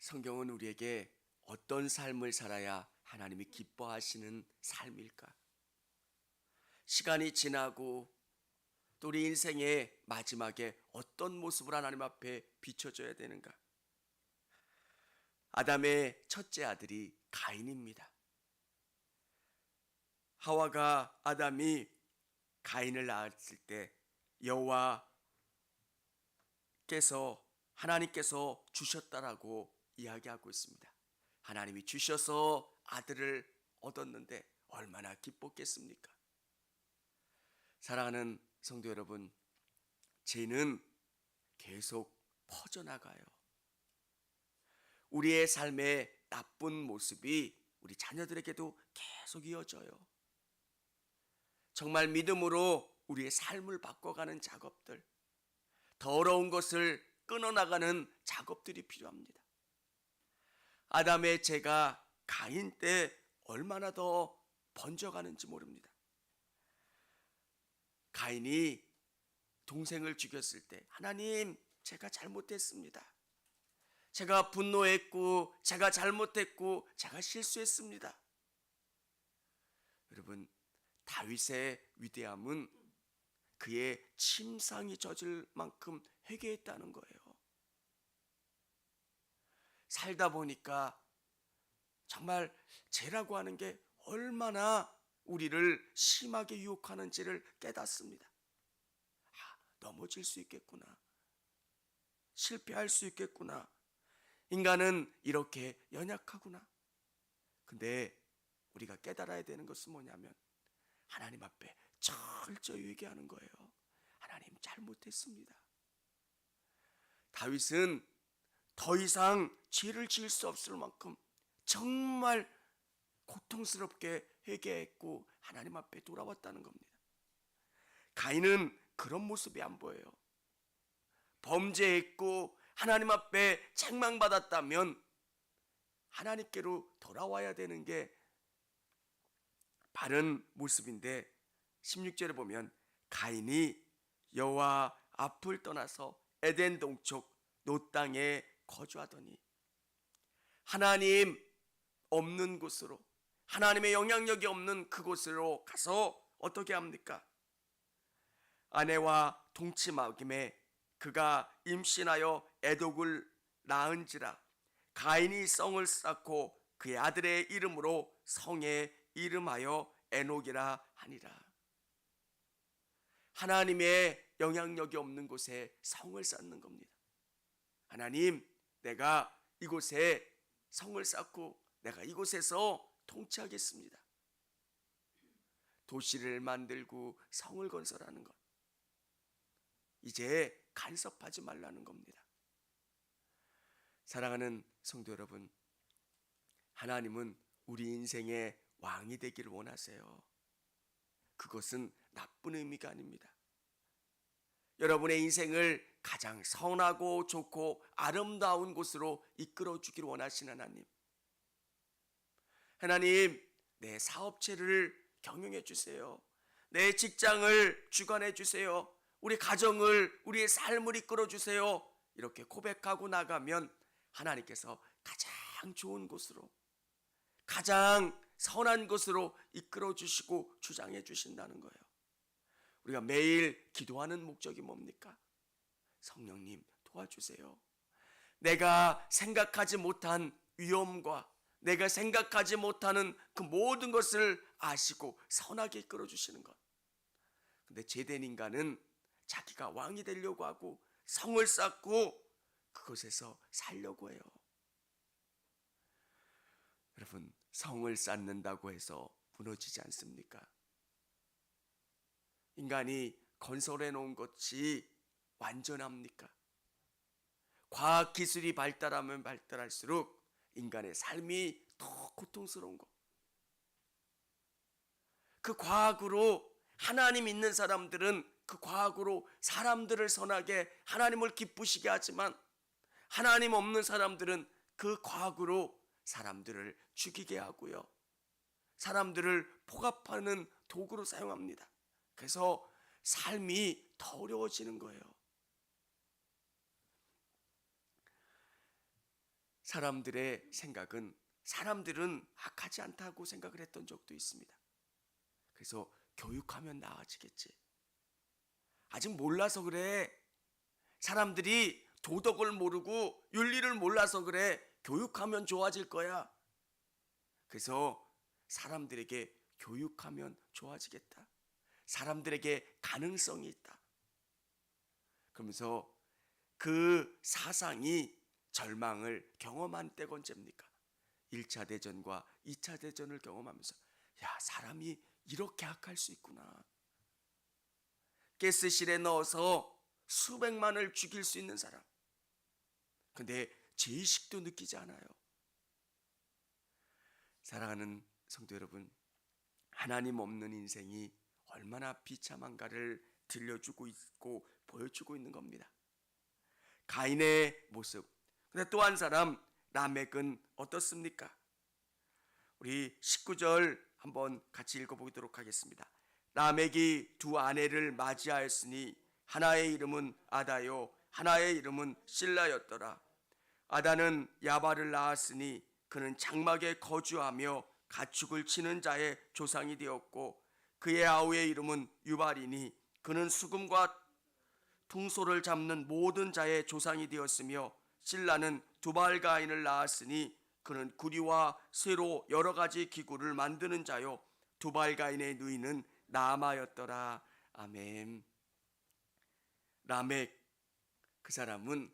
성경은 우리에게 어떤 삶을 살아야 하나님이 기뻐하시는 삶일까? 시간이 지나고 또 우리 인생의 마지막에 어떤 모습을 하나님 앞에 비춰줘야 되는가? 아담의 첫째 아들이 가인입니다. 하와가 아담이 가인을 낳았을 때 여호와께서 하나님께서 주셨다라고 이야기하고 있습니다. 하나님이 주셔서 아들을 얻었는데 얼마나 기뻤겠습니까? 사랑하는 성도 여러분, 죄는 계속 퍼져나가요. 우리의 삶의 나쁜 모습이 우리 자녀들에게도 계속 이어져요. 정말 믿음으로 우리의 삶을 바꿔가는 작업들, 더러운 것을 끊어나가는 작업들이 필요합니다. 아담의 죄가 가인 때 얼마나 더 번져가는지 모릅니다. 가인이 동생을 죽였을 때 하나님, 제가 잘못했습니다. 제가 분노했고 제가 잘못했고 제가 실수했습니다. 여러분, 다윗의 위대함은 그의 침상이 젖을 만큼 회개했다는 거예요. 살다 보니까 정말 죄라고 하는 게 얼마나 우리를 심하게 유혹하는지를 깨닫습니다. 넘어질 수 있겠구나. 실패할 수 있겠구나. 인간은 이렇게 연약하구나. 근데 우리가 깨달아야 되는 것은 뭐냐면 하나님 앞에 철저히 회개하는 거예요. 하나님, 잘못했습니다. 다윗은 더 이상 죄를 지을 수 없을 만큼 정말 고통스럽게 회개했고 하나님 앞에 돌아왔다는 겁니다. 가인은 그런 모습이 안 보여요. 범죄했고 하나님 앞에 책망받았다면 하나님께로 돌아와야 되는 게 바른 모습인데 16절에 보면 가인이 여호와 앞을 떠나서 에덴 동쪽 노 땅에 거주하더니, 하나님 없는 곳으로, 하나님의 영향력이 없는 그곳으로 가서 어떻게 합니까? 아내와 동침하김에 그가 임신하여 에독을 낳은지라 가인이 성을 쌓고 그의 아들의 이름으로 성에 이름하여 에녹이라 하니라. 하나님의 영향력이 없는 곳에 성을 쌓는 겁니다. 하나님, 내가 이곳에 성을 쌓고 내가 이곳에서 통치하겠습니다. 도시를 만들고 성을 건설하는 것, 이제 간섭하지 말라는 겁니다. 사랑하는 성도 여러분, 하나님은 우리 인생의 왕이 되기를 원하세요. 그것은 나쁜 의미가 아닙니다. 여러분의 인생을 가장 선하고 좋고 아름다운 곳으로 이끌어 주기를 원하시는 하나님, 하나님, 내 사업체를 경영해 주세요. 내 직장을 주관해 주세요. 우리 가정을, 우리의 삶을 이끌어 주세요. 이렇게 고백하고 나가면 하나님께서 가장 좋은 곳으로, 가장 선한 곳으로 이끌어 주시고 주장해 주신다는 거예요. 우리가 매일 기도하는 목적이 뭡니까? 성령님, 도와주세요. 내가 생각하지 못한 위험과 내가 생각하지 못하는 그 모든 것을 아시고 선하게 이끌어 주시는 것. 근데 죄된 인간은 자기가 왕이 되려고 하고 성을 쌓고 그곳에서 살려고 해요. 여러분, 성을 쌓는다고 해서 무너지지 않습니까? 인간이 건설해 놓은 것이 완전합니까? 과학기술이 발달하면 발달할수록 인간의 삶이 더 고통스러운 것. 그 과학으로, 하나님 있는 사람들은 그 과학으로 사람들을 선하게, 하나님을 기쁘시게 하지만 하나님 없는 사람들은 그 과학으로 사람들을 죽이게 하고요, 사람들을 포갑하는 도구로 사용합니다. 그래서 삶이 더 어려워지는 거예요. 사람들의 생각은 사람들은 악하지 않다고 생각을 했던 적도 있습니다. 그래서 교육하면 나아지겠지. 아직 몰라서 그래. 사람들이 도덕을 모르고 윤리를 몰라서 그래. 교육하면 좋아질 거야. 그래서 사람들에게 교육하면 좋아지겠다. 사람들에게 가능성이 있다. 그러면서 그 사상이 절망을 경험한 때가 언제입니까? 1차 대전과 2차 대전을 경험하면서 야, 사람이 이렇게 악할 수 있구나. 가스실에 넣어서 수백만을 죽일 수 있는 사람. 근데 죄의식도 느끼지 않아요. 사랑하는 성도 여러분, 하나님 없는 인생이 얼마나 비참한가를 들려주고 있고 보여주고 있는 겁니다. 가인의 모습. 근데 또 한 사람 라멕은 어떻습니까? 우리 19절 한번 같이 읽어보도록 하겠습니다. 라멕이 두 아내를 맞이하였으니 하나의 이름은 아다요 하나의 이름은 실라였더라. 아다는 야발을 낳았으니 그는 장막에 거주하며 가축을 치는 자의 조상이 되었고 그의 아우의 이름은 유발이니 그는 수금과 퉁소를 잡는 모든 자의 조상이 되었으며 실라는 두발가인을 낳았으니 그는 구리와 쇠로 여러 가지 기구를 만드는 자요 두발가인의 누이는 나아마였더라. 아멘. 라멕, 그 사람은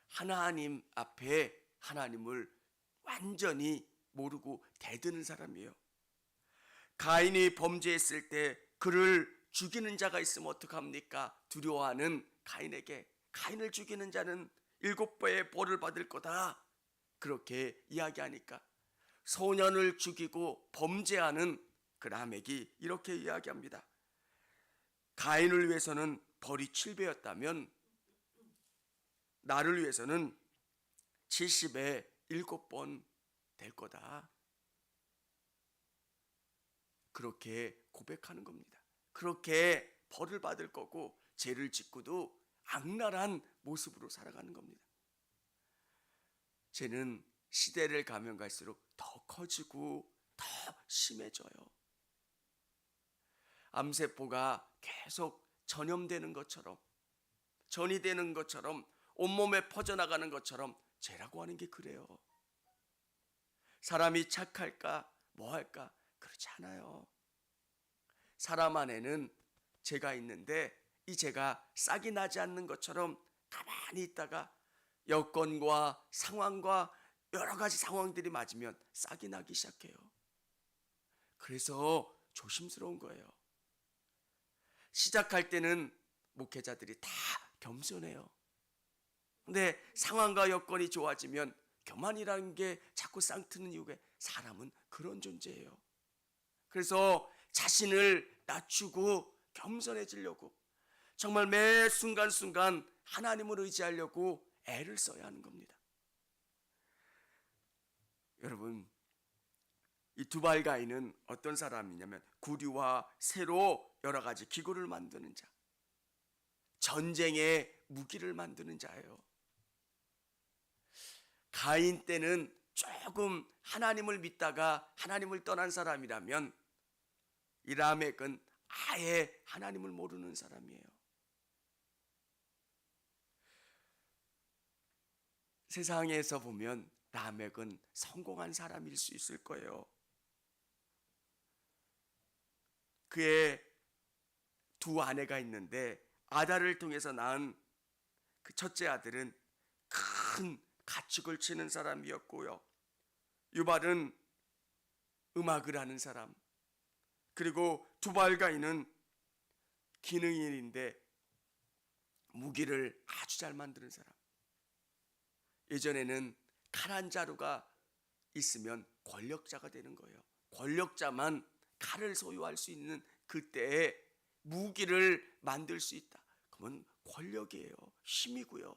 하나님 앞에 하나님을 완전히 모르고 대드는 사람이에요. 가인이 범죄했을 때 그를 죽이는 자가 있으면 어떡합니까? 두려워하는 가인에게 가인을 죽이는 자는 7배의 벌을 받을 거다. 그렇게 이야기하니까 소년을 죽이고 범죄하는 그 라멕이 이렇게 이야기합니다. 가인을 위해서는 벌이 7배였다면 나를 위해서는 70에 7번 될 거다. 그렇게 고백하는 겁니다. 그렇게 벌을 받을 거고 죄를 짓고도 악랄한 모습으로 살아가는 겁니다. 죄는 시대를 가면 갈수록 더 커지고 더 심해져요. 암세포가 계속 전염되는 것처럼, 전이 되는 것처럼, 온몸에 퍼져나가는 것처럼 죄라고 하는 게 그래요. 사람이 착할까 뭐 할까 그렇지 않아요. 사람 안에는 죄가 있는데 이 죄가 싹이 나지 않는 것처럼 가만히 있다가 여건과 상황과 여러 가지 상황들이 맞으면 싹이 나기 시작해요. 그래서 조심스러운 거예요. 시작할 때는 목회자들이 다 겸손해요. 근데 상황과 여건이 좋아지면 교만이라는 게 자꾸 쌍트는 이유가 사람은 그런 존재예요. 그래서 자신을 낮추고 겸손해지려고 정말 매 순간순간 하나님을 의지하려고 애를 써야 하는 겁니다. 여러분, 이 두발가인은 어떤 사람이냐면 구리와 쇠로 여러 가지 기구를 만드는 자, 전쟁의 무기를 만드는 자예요. 가인 때는 조금 하나님을 믿다가 하나님을 떠난 사람이라면 이 라멕은 아예 하나님을 모르는 사람이에요. 세상에서 보면 라멕은 성공한 사람일 수 있을 거예요. 그의 두 아내가 있는데 아다를 통해서 낳은 그 첫째 아들은 큰 가축을 치는 사람이었고요. 유발은 음악을 하는 사람, 그리고 두발가인은 기능인인데 무기를 아주 잘 만드는 사람. 예전에는 칼 한 자루가 있으면 권력자가 되는 거예요. 권력자만 칼을 소유할 수 있는 그때에 무기를 만들 수 있다. 그러면 권력이에요. 힘이고요.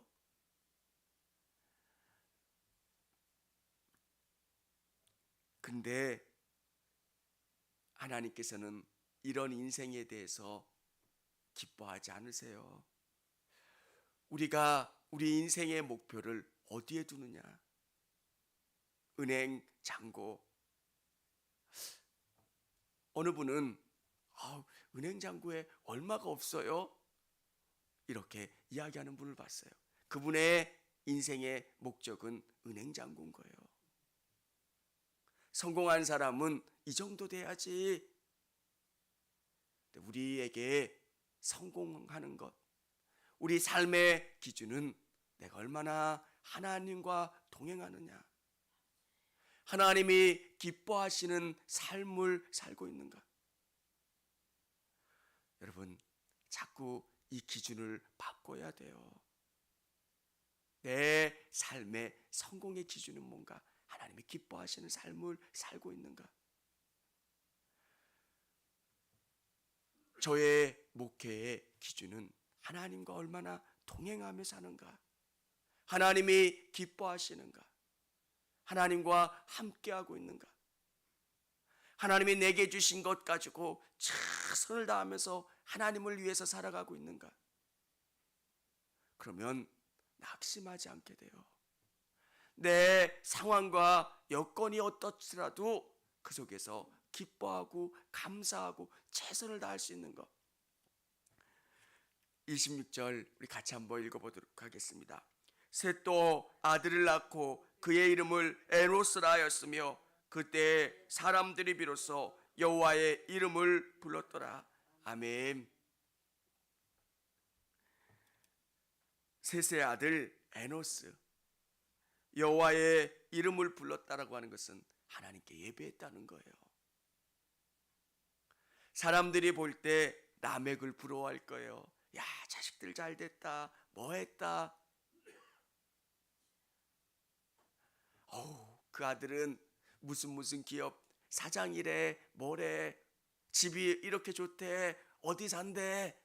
근데 하나님께서는 이런 인생에 대해서 기뻐하지 않으세요. 우리가 우리 인생의 목표를 어디에 두느냐? 은행 잔고. 어느 분은 은행 잔고에 얼마가 없어요? 이렇게 이야기하는 분을 봤어요. 그분의 인생의 목적은 은행 잔고인 거예요. 성공한 사람은 이 정도 돼야지. 우리에게 성공하는 것, 우리 삶의 기준은 내가 얼마나 하나님과 동행하느냐, 하나님이 기뻐하시는 삶을 살고 있는가. 여러분, 자꾸 이 기준을 바꿔야 돼요. 내 삶의 성공의 기준은 뭔가? 하나님이 기뻐하시는 삶을 살고 있는가? 저의 목회의 기준은 하나님과 얼마나 동행하며 사는가? 하나님이 기뻐하시는가? 하나님과 함께하고 있는가? 하나님이 내게 주신 것 가지고 최선을 다하면서 하나님을 위해서 살아가고 있는가? 그러면 낙심하지 않게 돼요. 내 상황과 여건이 어떻더라도 그 속에서 기뻐하고 감사하고 최선을 다할 수 있는 것. 26절 우리 같이 한번 읽어보도록 하겠습니다. 셋도 아들을 낳고 그의 이름을 에노스라 하였으며 그때 사람들이 비로소 여호와의 이름을 불렀더라. 아멘. 셋의 아들 에노스, 여호와의 이름을 불렀다라고 하는 것은 하나님께 예배했다는 거예요. 사람들이 볼 때 라멕을 부러워할 거예요. 야, 자식들 잘 됐다, 뭐 했다. 그 아들은 무슨 기업 사장이래, 뭐래, 집이 이렇게 좋대, 어디 산대.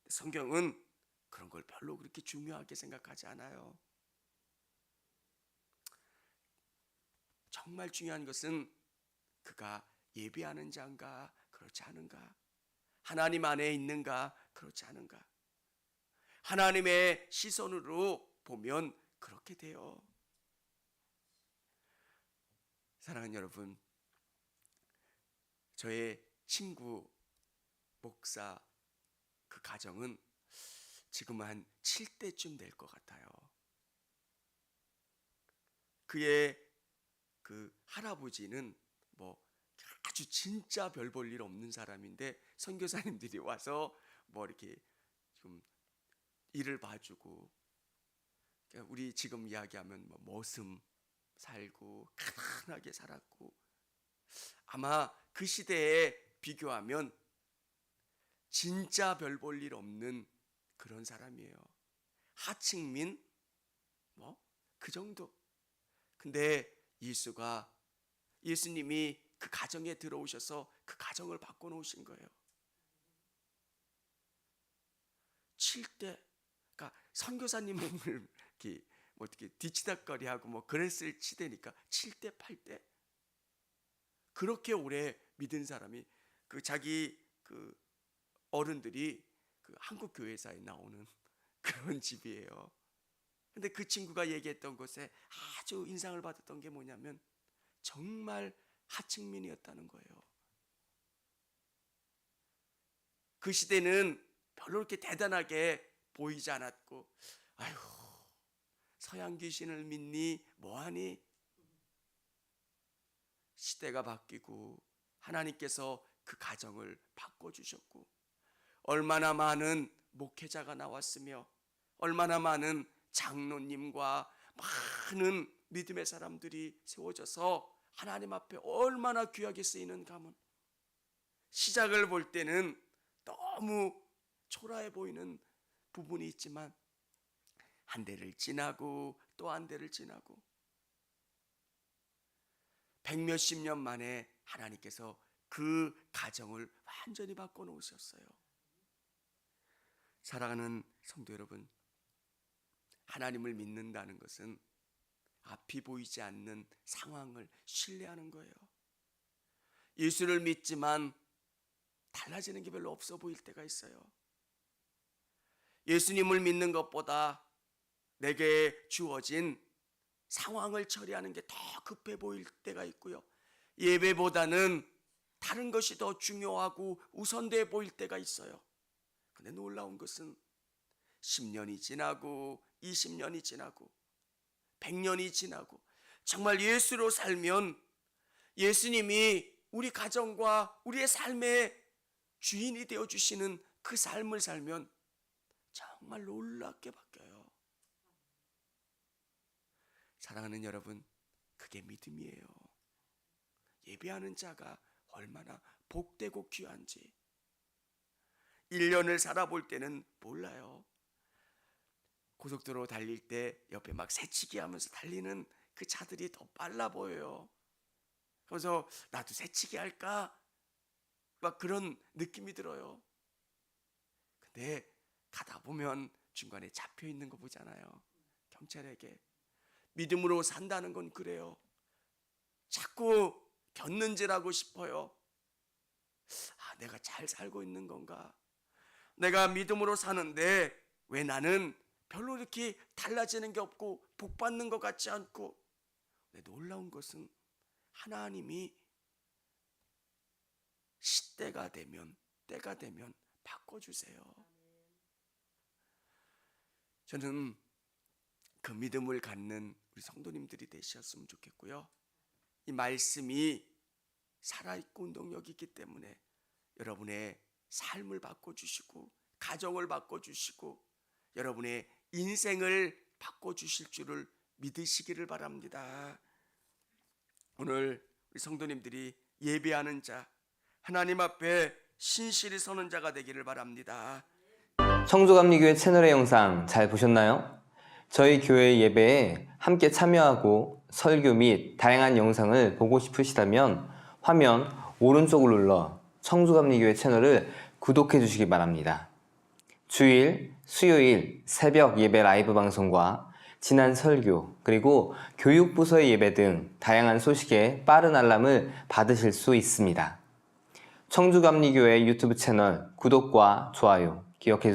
성경은 그런 걸 별로 그렇게 중요하게 생각하지 않아요. 정말 중요한 것은 그가 예배하는 자인가, 그렇지 않은가? 하나님 안에 있는가, 그렇지 않은가? 하나님의 시선으로 보면 그렇게 돼요. 사랑하는 여러분, 저의 친구 목사 그 가정은 지금 한 7대쯤 될 것 같아요. 그의 그 할아버지는 뭐 아주 진짜 별 볼 일 없는 사람인데 선교사님들이 와서 뭐 이렇게 좀 일을 봐주고, 우리 지금 이야기하면 뭐 머슴 살고 가난하게 살았고, 아마 그 시대에 비교하면 진짜 별 볼 일 없는 그런 사람이에요. 하층민 뭐 그 정도. 근데 예수님이 그 가정에 들어오셔서 그 가정을 바꿔놓으신 거예요. 7대, 그러니까 선교사님을 이렇게 뭐 어떻게 뒤치다거리하고 뭐 그랬을 시대니까 7대, 8대. 그렇게 오래 믿은 사람이 그 자기 그 어른들이 그 한국 교회사에 나오는 그런 집이에요. 근데 그 친구가 얘기했던 것에 아주 인상을 받았던 게 뭐냐면 정말 하층민이었다는 거예요. 그 시대는 별로 그렇게 대단하게 보이지 않았고, 아휴, 서양 귀신을 믿니? 뭐하니? 시대가 바뀌고 하나님께서 그 가정을 바꿔주셨고, 얼마나 많은 목회자가 나왔으며 얼마나 많은 장로님과 많은 믿음의 사람들이 세워져서 하나님 앞에 얼마나 귀하게 쓰이는 가문. 시작을 볼 때는 너무 초라해 보이는 부분이 있지만 한 대를 지나고 또 한 대를 지나고 100몇십 년 만에 하나님께서 그 가정을 완전히 바꿔놓으셨어요. 사랑하는 성도 여러분, 하나님을 믿는다는 것은 앞이 보이지 않는 상황을 신뢰하는 거예요. 예수를 믿지만 달라지는 게 별로 없어 보일 때가 있어요. 예수님을 믿는 것보다 내게 주어진 상황을 처리하는 게 더 급해 보일 때가 있고요. 예배보다는 다른 것이 더 중요하고 우선돼 보일 때가 있어요. 근데 놀라운 것은 10년이 지나고 20년이 지나고 100년이 지나고 정말 예수로 살면 예수님이 우리 가정과 우리의 삶의 주인이 되어주시는 그 삶을 살면 정말 놀랍게 바뀌어요. 사랑하는 여러분, 그게 믿음이에요. 예배하는 자가 얼마나 복되고 귀한지 1년을 살아볼 때는 몰라요. 고속도로 달릴 때 옆에 막 새치기 하면서 달리는 그 차들이 더 빨라 보여요. 그래서 나도 새치기 할까? 막 그런 느낌이 들어요. 근데 가다 보면 중간에 잡혀 있는 거 보잖아요. 경찰에게. 믿음으로 산다는 건 그래요. 자꾸 겼는지라고 싶어요. 내가 잘 살고 있는 건가? 내가 믿음으로 사는데 왜 나는 별로 이렇게 달라지는 게 없고 복 받는 것 같지 않고. 근데 놀라운 것은 하나님이 시대가 되면 때가 되면 바꿔주세요. 저는 그 믿음을 갖는 우리 성도님들이 되셨으면 좋겠고요. 이 말씀이 살아있고 운동력이 있기 때문에 여러분의 삶을 바꿔주시고 가정을 바꿔주시고 여러분의 인생을 바꿔주실 줄을 믿으시기를 바랍니다. 오늘 우리 성도님들이 예배하는 자, 하나님 앞에 신실히 서는 자가 되기를 바랍니다. 청주감리교회 채널의 영상 잘 보셨나요? 저희 교회 예배에 함께 참여하고 설교 및 다양한 영상을 보고 싶으시다면 화면 오른쪽을 눌러 청주감리교회 채널을 구독해 주시기 바랍니다. 주일, 수요일 새벽 예배 라이브 방송과 지난 설교 그리고 교육부서의 예배 등 다양한 소식에 빠른 알람을 받으실 수 있습니다. 청주감리교회 유튜브 채널 구독과 좋아요 기억해 주세요.